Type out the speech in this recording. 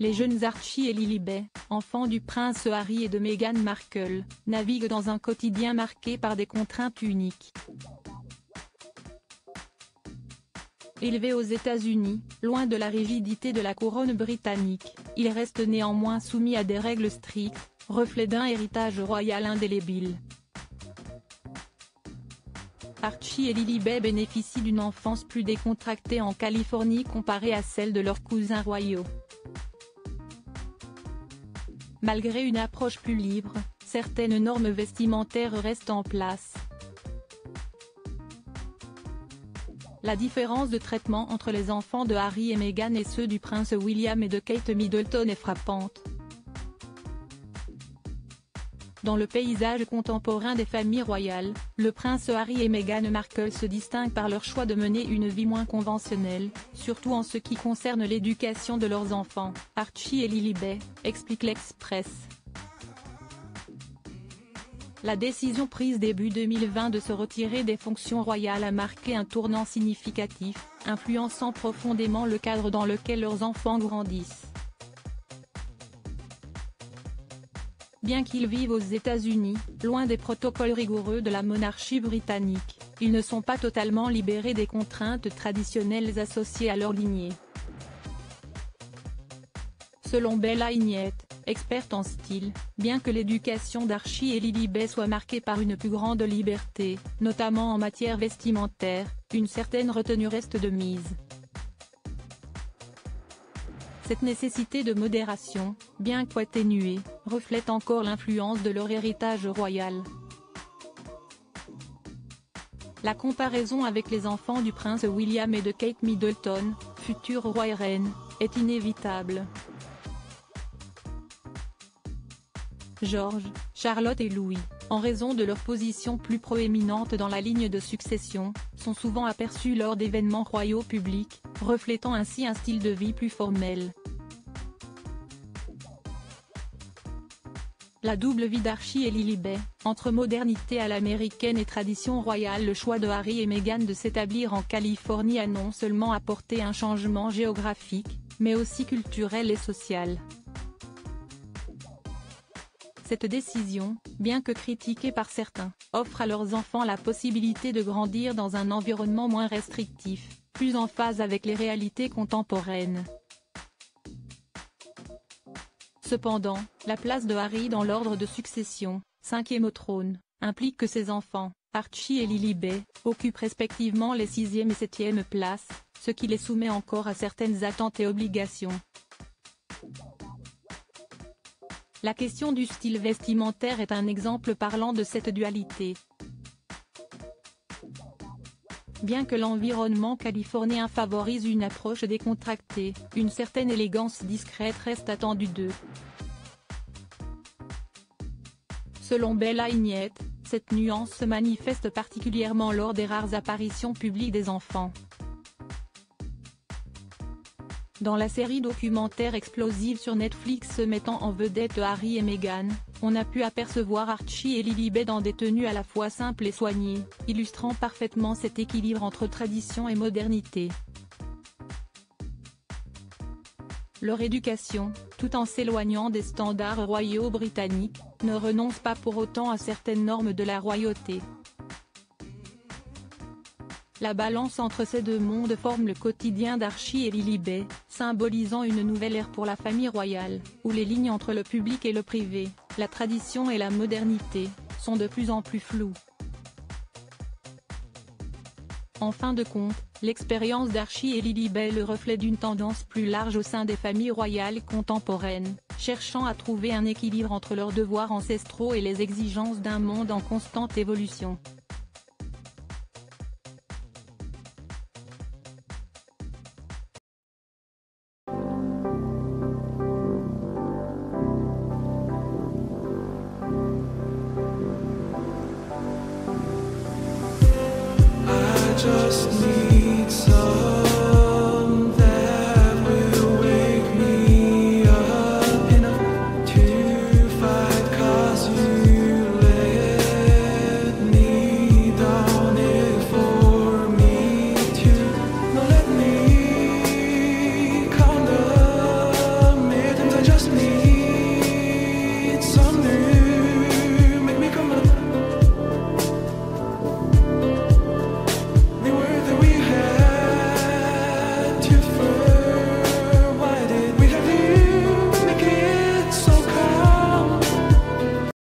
Les jeunes Archie et Lilibet, enfants du prince Harry et de Meghan Markle, naviguent dans un quotidien marqué par des contraintes uniques. Élevés aux États-Unis, loin de la rigidité de la couronne britannique, ils restent néanmoins soumis à des règles strictes, reflet d'un héritage royal indélébile. Archie et Lilibet bénéficient d'une enfance plus décontractée en Californie comparée à celle de leurs cousins royaux. Malgré une approche plus libre, certaines normes vestimentaires restent en place. La différence de traitement entre les enfants de Harry et Meghan et ceux du prince William et de Kate Middleton est frappante. Dans le paysage contemporain des familles royales, le prince Harry et Meghan Markle se distinguent par leur choix de mener une vie moins conventionnelle, surtout en ce qui concerne l'éducation de leurs enfants. Archie et Lilibet, explique l'Express. La décision prise début 2020 de se retirer des fonctions royales a marqué un tournant significatif, influençant profondément le cadre dans lequel leurs enfants grandissent. Bien qu'ils vivent aux États-Unis, loin des protocoles rigoureux de la monarchie britannique, ils ne sont pas totalement libérés des contraintes traditionnelles associées à leur lignée. Selon Bella Ignette, experte en style, bien que l'éducation d'Archie et Lilibet soit marquée par une plus grande liberté, notamment en matière vestimentaire, une certaine retenue reste de mise. Cette nécessité de modération, bien qu'atténuée, reflète encore l'influence de leur héritage royal. La comparaison avec les enfants du prince William et de Kate Middleton, futurs rois et reines, est inévitable. George, Charlotte et Louis, en raison de leur position plus proéminente dans la ligne de succession, sont souvent aperçus lors d'événements royaux publics, reflétant ainsi un style de vie plus formel. La double vie d'Archie et Lilibet, entre modernité à l'américaine et tradition royale. Le choix de Harry et Meghan de s'établir en Californie a non seulement apporté un changement géographique, mais aussi culturel et social. Cette décision, bien que critiquée par certains, offre à leurs enfants la possibilité de grandir dans un environnement moins restrictif, plus en phase avec les réalités contemporaines. Cependant, la place de Harry dans l'ordre de succession, 5e au trône, implique que ses enfants, Archie et Lilibet, occupent respectivement les 6e et 7e places, ce qui les soumet encore à certaines attentes et obligations. La question du style vestimentaire est un exemple parlant de cette dualité. Bien que l'environnement californien favorise une approche décontractée, une certaine élégance discrète reste attendue d'eux. Selon Bella Ignette, cette nuance se manifeste particulièrement lors des rares apparitions publiques des enfants. Dans la série documentaire explosive sur Netflix mettant en vedette Harry et Meghan, on a pu apercevoir Archie et Lilibet dans des tenues à la fois simples et soignées, illustrant parfaitement cet équilibre entre tradition et modernité. Leur éducation, tout en s'éloignant des standards royaux britanniques, ne renonce pas pour autant à certaines normes de la royauté. La balance entre ces deux mondes forme le quotidien d'Archie et Lilibet, symbolisant une nouvelle ère pour la famille royale, où les lignes entre le public et le privé, la tradition et la modernité, sont de plus en plus floues. En fin de compte, l'expérience d'Archie et Lilibet est le reflet d'une tendance plus large au sein des familles royales contemporaines, cherchant à trouver un équilibre entre leurs devoirs ancestraux et les exigences d'un monde en constante évolution. Just need some